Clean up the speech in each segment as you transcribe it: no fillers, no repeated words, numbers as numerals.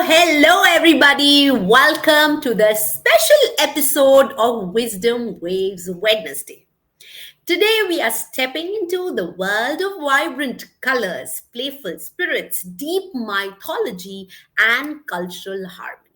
hello, everybody. Welcome to the special episode of Wisdom Waves Wednesday. Today, we are stepping into the world of vibrant colors, playful spirits, deep mythology, and cultural harmony.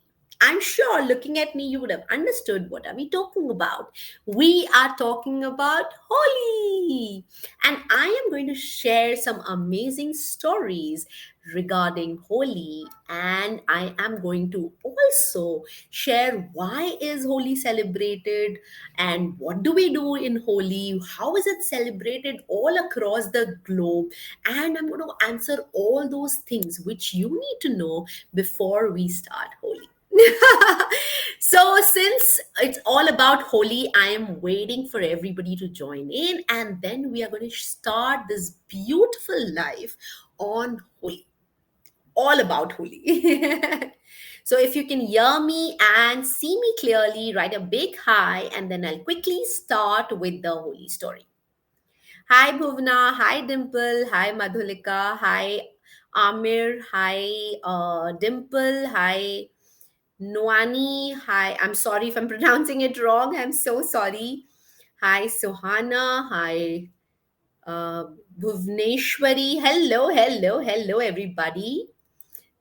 I'm sure looking at me, you would have understood what are we talking about. We are talking about Holi. And I am going to share some amazing stories regarding Holi, and I am going to also share why is Holi celebrated and what do we do in Holi, how is it celebrated all across the globe, and I'm going to answer all those things which you need to know before we start Holi. So, since it's all about Holi, I am waiting for everybody to join in, and then we are going to start this beautiful life on Holi, all about Holi. So, if you can hear me and see me clearly, write a big hi, and then I'll quickly start with the Holi story. Hi, Bhuvna. Hi, Dimple. Hi, Madhulika. Hi, Amir. Hi, Dimple. Hi, Noani. Hi, I'm sorry if I'm pronouncing it wrong. I'm so sorry. Hi, Sohana. Hi, uh, Bhuvneshwari. Hello, everybody.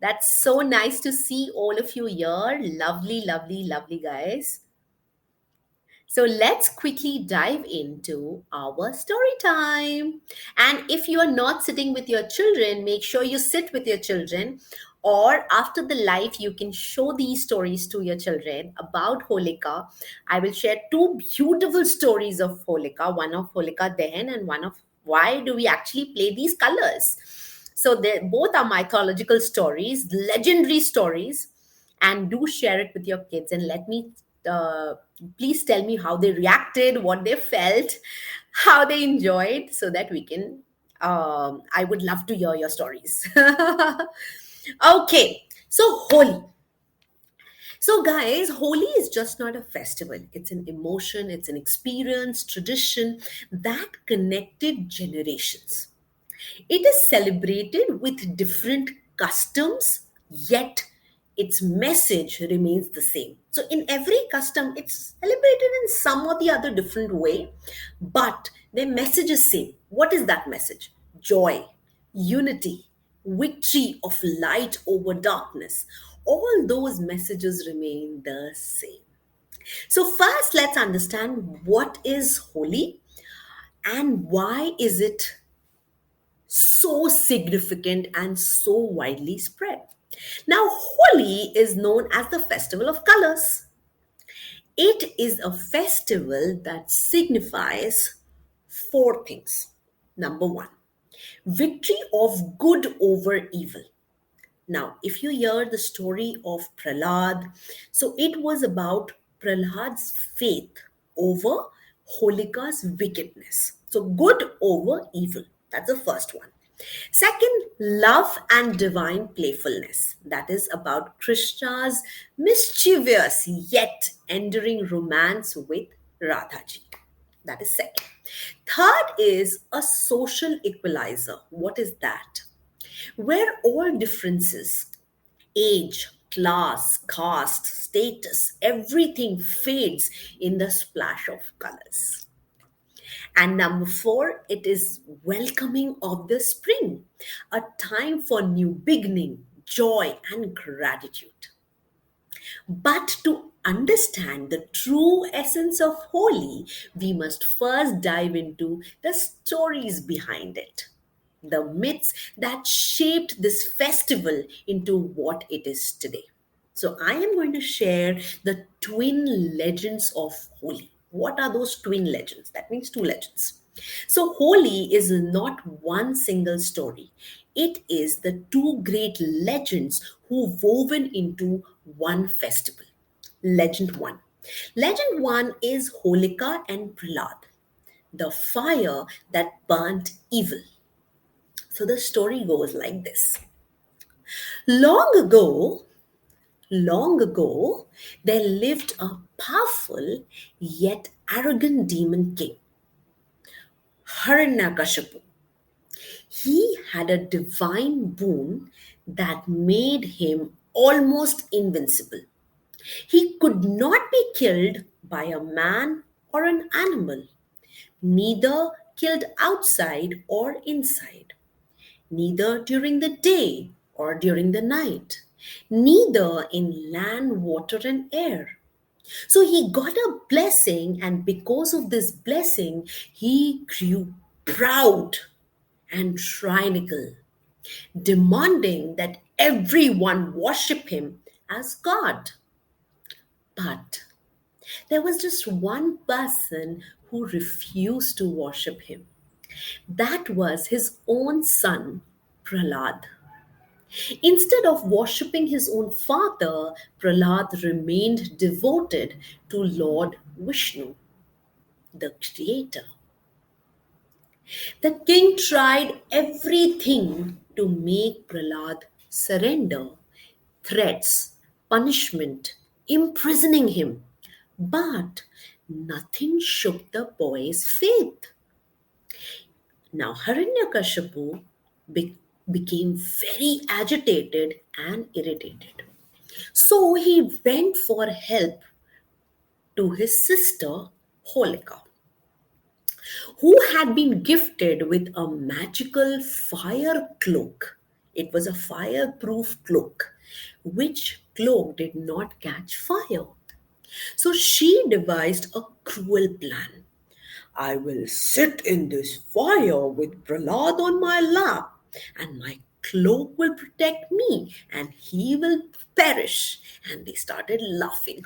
That's so nice to see all of you here. Lovely, guys. So let's quickly dive into our story time. And if you are not sitting with your children, make sure you sit with your children. Or after the live, you can show these stories to your children about Holika. I will share two beautiful stories of Holika, one of Holika Dahan and one of why do we actually play these colors. So they both are mythological stories, legendary stories, and do share it with your kids and let me uh, please tell me how they reacted, what they felt, how they enjoyed, so that we can. I would love to hear your stories. Okay, so Holi. So, guys, Holi is just not a festival. It's an emotion, it's an experience, tradition that connected generations. It is celebrated with different customs, yet its message remains the same. So, in every custom, it's celebrated in some or the other different way, but their message is same. What is that message? Joy, unity, victory of light over darkness. All those messages remain the same. So, first, let's understand what is Holi and why is it so significant and so widely spread. Now, Holi is known as the Festival of Colors. It is a festival that signifies four things. Number one, victory of good over evil. Now, if you hear the story of Prahlad, so it was about Prahlad's faith over Holika's wickedness. So, good over evil. That's the first one. Second, love and divine playfulness. That is about Krishna's mischievous yet enduring romance with Radhaji. That is second. Third is a social equalizer. What is that? Where all differences, age, class, caste, status, everything fades in the splash of colors. And number four, it is welcoming of the spring, a time for new beginning, joy, and gratitude. But to understand the true essence of Holi, we must first dive into the stories behind it, the myths that shaped this festival into what it is today. So, I am going to share the twin legends of Holi. What are those twin legends? That means two legends. So, Holi is not one single story, it is the two great legends who woven into one festival. Legend 1. Legend 1 is Holika and Prahlad, the fire that burnt evil. So the story goes like this. Long ago, long ago, there lived a powerful yet arrogant demon king, Haranyakashipu. He had a divine boon that made him almost invincible. He could not be killed by a man or an animal, neither killed outside or inside, neither during the day or during the night, neither in land, water, and air. So he got a blessing, and because of this blessing, he grew proud and tyrannical, demanding that everyone worship him as God. But there was just one person who refused to worship him. That was his own son, Prahlad. Instead of worshipping his own father, Prahlad remained devoted to Lord Vishnu, the creator. The king tried everything to make Prahlad surrender: threats, punishment, imprisoning him. But nothing shook the boy's faith. Now Hiranyakashipu be- became very agitated and irritated. So he went for help to his sister Holika, who had been gifted with a magical fire cloak. It was a fireproof cloak, which cloak did not catch fire. So she devised a cruel plan. I will sit in this fire with Prahlad on my lap, and my cloak will protect me, and he will perish. And they started laughing.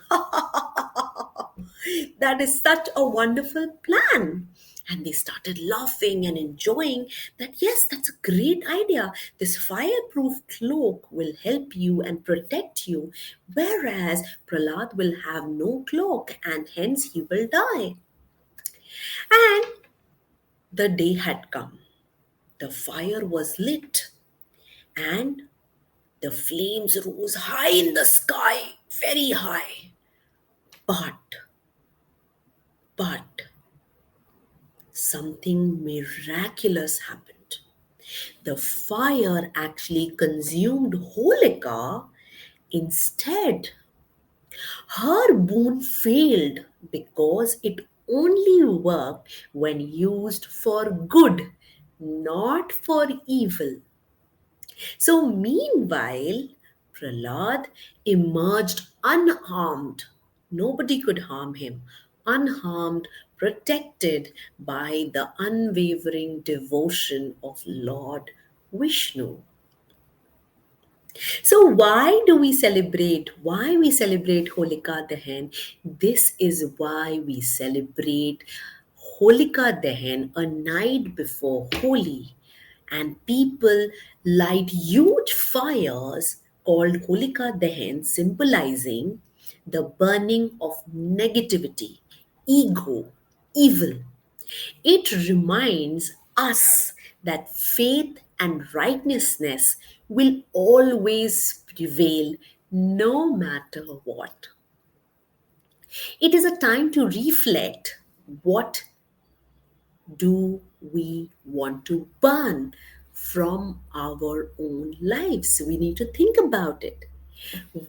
That is such a wonderful plan. And they started laughing and enjoying that. Yes, that's a great idea. This fireproof cloak will help you and protect you, whereas Prahlad will have no cloak and hence he will die. And the day had come. The fire was lit and the flames rose high in the sky, very high. But, but, something miraculous happened. The fire actually consumed Holika instead. Her boon failed because it only worked when used for good, not for evil. So, meanwhile, Prahlad emerged unharmed. Nobody could harm him. Unharmed, protected by the unwavering devotion of Lord Vishnu. So why do we celebrate? Why we celebrate Holika Dahan? This is why we celebrate Holika Dahan a night before Holi, and people light huge fires called Holika Dahan, symbolizing the burning of negativity, ego, evil. It reminds us that faith and righteousness will always prevail no matter what. It is a time to reflect: what do we want to burn from our own lives? We need to think about it.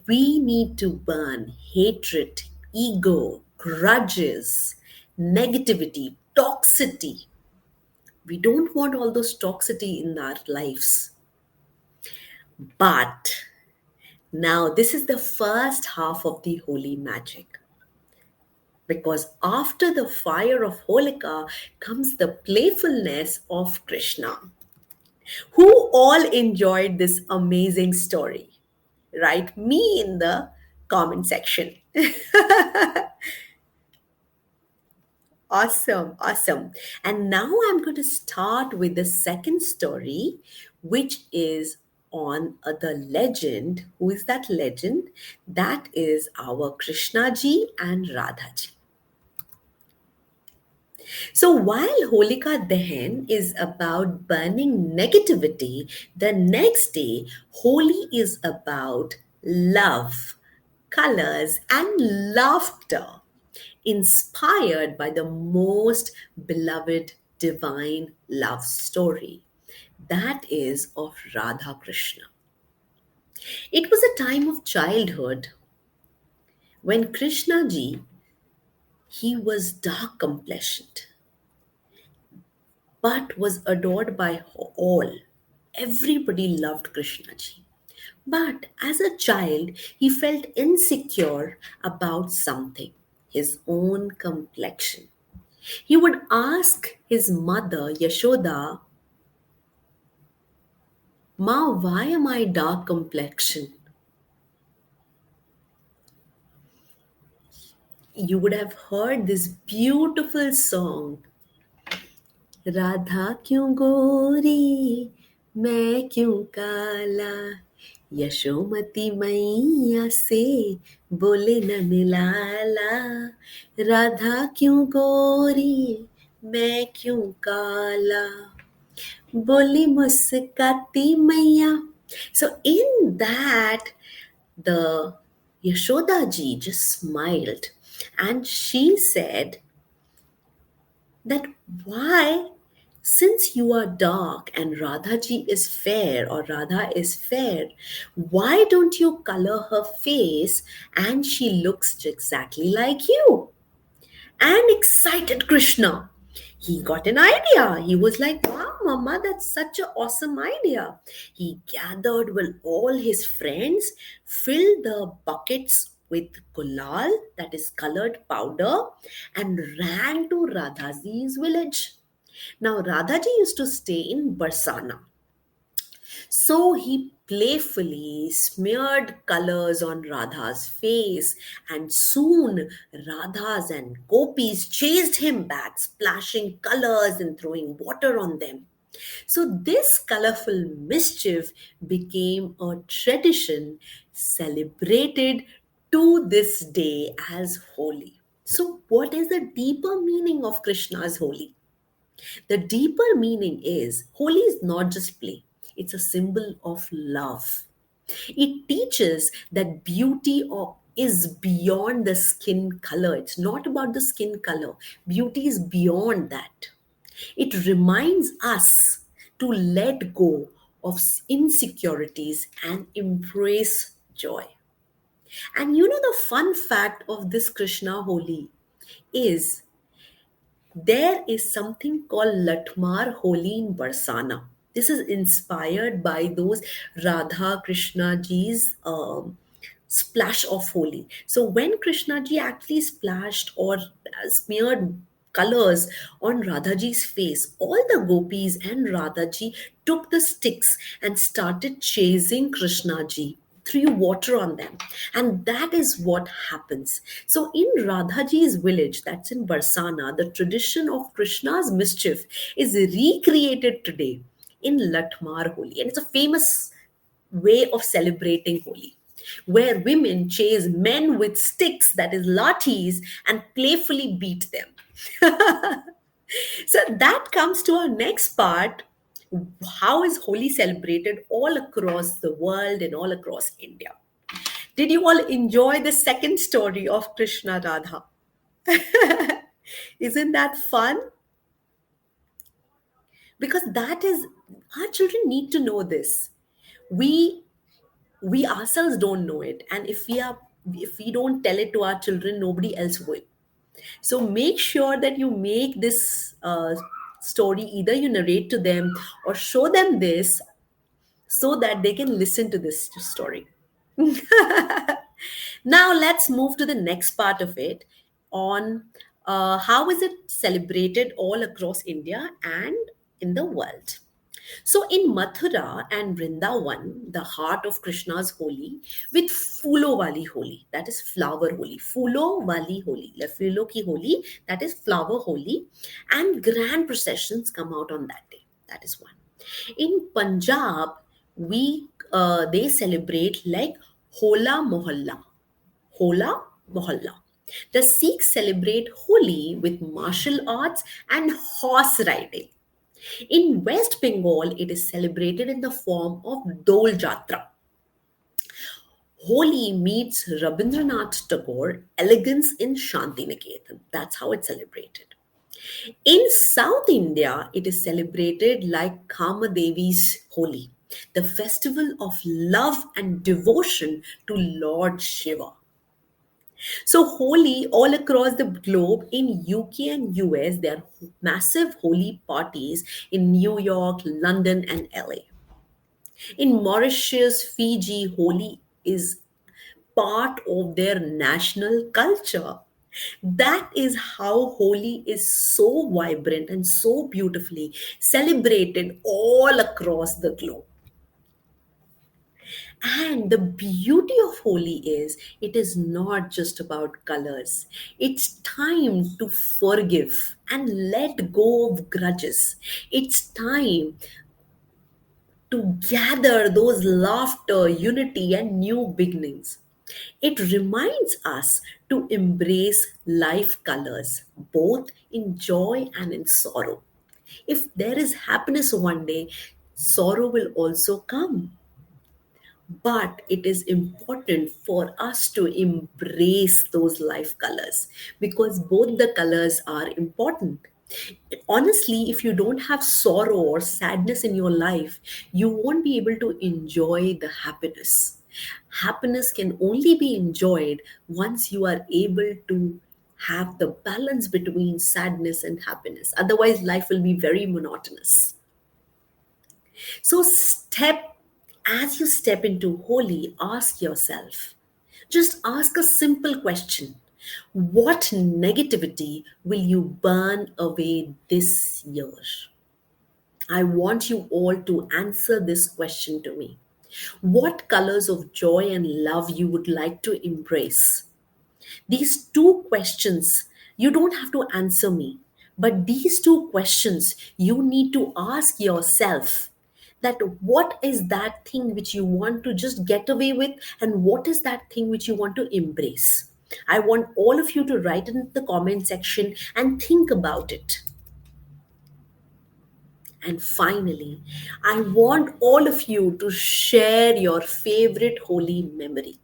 We need to burn hatred, ego, grudges, negativity, toxicity. We don't want all those toxicity in our lives. But now this is the first half of the holy magic. Because after the fire of Holika comes the playfulness of Krishna. Who all enjoyed this amazing story? Write me in the comment section. Awesome, awesome. And now I'm going to start with the second story, which is on the legend. Who is that legend? That is our Krishna ji and Radha ji. So while Holika Dahan is about burning negativity, the next day, Holi is about love, colors, and laughter, inspired by the most beloved divine love story, that is of Radha Krishna. It was a time of childhood when Krishna ji, he was dark complexioned but was adored by all. Everybody loved Krishna ji. But as a child, he felt insecure about something, his own complexion. He would ask his mother, Yashoda, Ma, why am I dark complexion? You would have heard this beautiful song, Radha क्यों गोरी मैं क्यों काला यशोमती मैया से बोले नंद लाला राधा क्यों गोरी मैं क्यों काला बोली मुस्काती मैया. So in that, the Yashoda ji just smiled and she said that why, since you are dark and Radhaji is fair or Radha is fair, why don't you color her face and she looks exactly like you? And excited Krishna, he got an idea. He was like, wow, Mama, that's such an awesome idea. He gathered with all his friends, filled the buckets with gulal, that is colored powder, and ran to Radhaji's village. Now, Radhaji used to stay in Barsana. So he playfully smeared colors on Radha's face, and soon Radhas and gopis chased him back, splashing colors and throwing water on them. So, this colorful mischief became a tradition celebrated to this day as Holi. So, what is the deeper meaning of Krishna's Holi? The deeper meaning is Holi is not just play, it's a symbol of love. It teaches that is beyond the skin color. It's not about the skin color. Beauty is beyond that. It reminds us to let go of insecurities and embrace joy. And you know, the fun fact of this Krishna Holi is there is something called Latmar Holi in Barsana. This is inspired by those Radha Krishna ji's splash of Holi. So when Krishna ji actually splashed or smeared colors on Radhaji's face, all the gopis and Radhaji took the sticks and started chasing Krishna ji, threw water on them, and that is what happens. So in Radhaji's village, that's in Barsana, the tradition of Krishna's mischief is recreated today in Latmar Holi, and it's a famous way of celebrating Holi, where women chase men with sticks, that is lathis, and playfully beat them. So that comes to our next part. How is Holi celebrated all across the world and all across India? Did you all enjoy the second story of Krishna Radha? Isn't that fun? Because that is, our children need to know this. We ourselves don't know it, and if we don't tell it to our children, nobody else will. So make sure that you make this story, either you narrate to them or show them this so that they can listen to this story. Now let's move to the next part of it on how is it celebrated all across India and in the world. So in Mathura and Vrindavan, the heart of Krishna's Holi, with Fulo Wali Holi, that is flower Holi. Fulo Wali Holi, la Fulo ki Holi, that is flower Holi, and grand processions come out on that day. That is one. In Punjab, we they celebrate like Hola Mohalla. Hola Mohalla. The Sikhs celebrate Holi with martial arts and horse riding. In West Bengal, it is celebrated in the form of Dol Jatra. Holi meets Rabindranath Tagore, elegance in Shantiniketan. That's how it's celebrated. In South India, it is celebrated like Kamadevi's Holi. the festival of love and devotion to Lord Shiva. So Holi all across the globe in UK and US, there are massive Holi parties in New York, London, and LA. In Mauritius, Fiji, Holi is part of their national culture. That is how Holi is so vibrant and so beautifully celebrated all across the globe. And the beauty of Holi is it is not just about colors. It's time to forgive and let go of grudges. It's time to gather those laughter, unity, and new beginnings. It reminds us to embrace life colors, both in joy and in sorrow. If there is happiness one day, sorrow will also come. But it is important for us to embrace those life colors because both the colors are important. Honestly, if you don't have sorrow or sadness in your life, you won't be able to enjoy the happiness. Happiness can only be enjoyed once you are able to have the balance between sadness and happiness. Otherwise, life will be very monotonous. So, as you step into Holi, ask yourself, just ask a simple question. What negativity will you burn away this year? I want you all to answer this question to me. What colors of joy and love you would like to embrace? These two questions, you don't have to answer me, but these two questions you need to ask yourself, that what is that thing which you want to just get away with, and what is that thing which you want to embrace? I want all of you to write in the comment section and think about it. And finally, I want all of you to share your favorite Holi memory.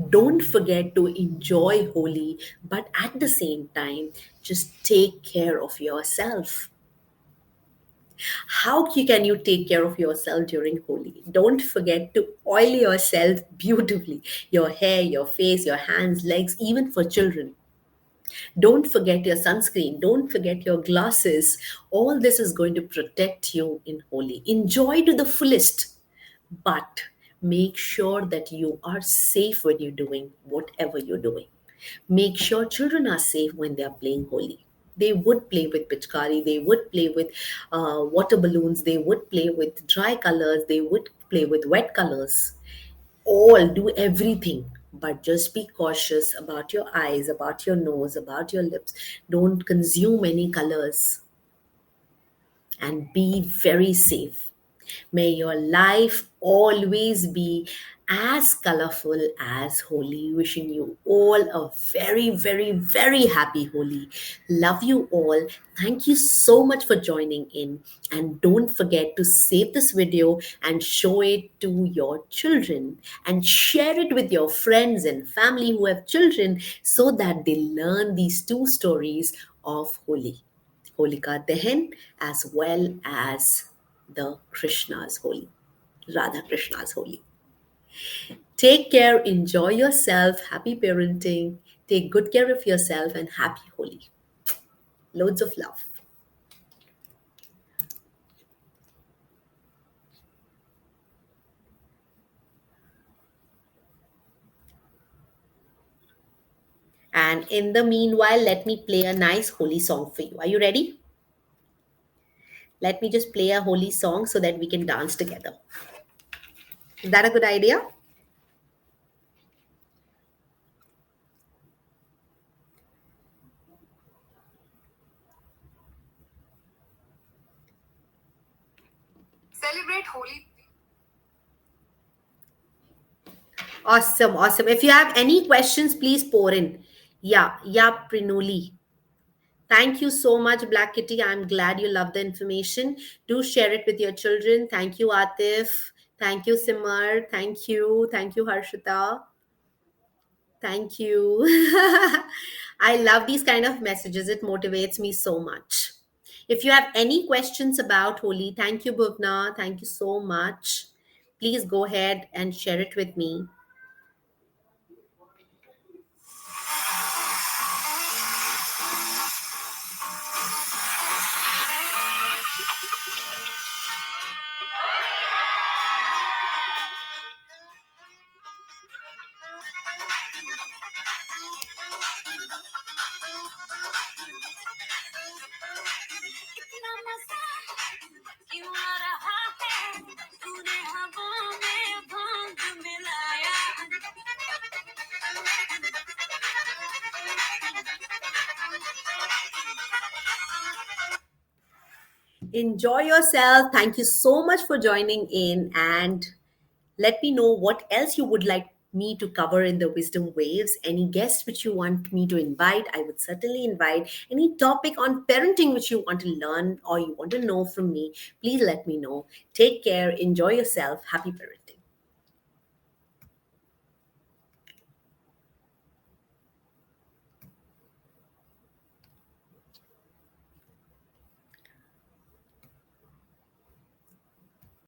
Don't forget to enjoy Holi, but at the same time, just take care of yourself. Can you take care of yourself during Holi? Don't forget to oil yourself beautifully, your hair, your face, your hands, legs, even for children. Don't forget your sunscreen. Don't forget your glasses. All this is going to protect you in Holi. Enjoy to the fullest, but make sure that you are safe when you're doing whatever you're doing. Make sure children are safe when they are playing Holi. They would play with pichkari, they would play with water balloons, they would play with dry colors, they would play with wet colors. All do everything, but just be cautious about your eyes, about your nose, about your lips. Don't consume any colors and be very safe. May your life always be as colorful as Holi. Wishing you all a very, very, very happy Holi. Love you all. Thank you so much for joining in. And don't forget to save this video and show it to your children and share it with your friends and family who have children so that they learn these two stories of Holi. Holika Dahan, as well as the Krishna's Holi, Radha Krishna's Holi. Take care, enjoy yourself, happy parenting, take good care of yourself, and happy Holi. Loads of love. And in the meanwhile, let me play a nice Holi song for you. Are you ready? Let me just play a Holi song so that we can dance together. Is that a good idea? Celebrate Holi. Awesome, awesome. If you have any questions, please pour in. Yeah, Prinuli. Thank you so much, Black Kitty. I'm glad you love the information. Do share it with your children. Thank you, Atif. Thank you, Simar. Thank you. Thank you, Harshita. Thank you. I love these kind of messages. It motivates me so much. If you have any questions about Holi, thank you, Bhuvna. Thank you so much. Please go ahead and share it with me. Enjoy yourself. Thank you so much for joining in, and let me know what else you would like me to cover in the Wisdom Waves. Any guests which you want me to invite, I would certainly invite. Any topic on parenting which you want to learn or you want to know from me, please let me know. Take care. Enjoy yourself. Happy parenting.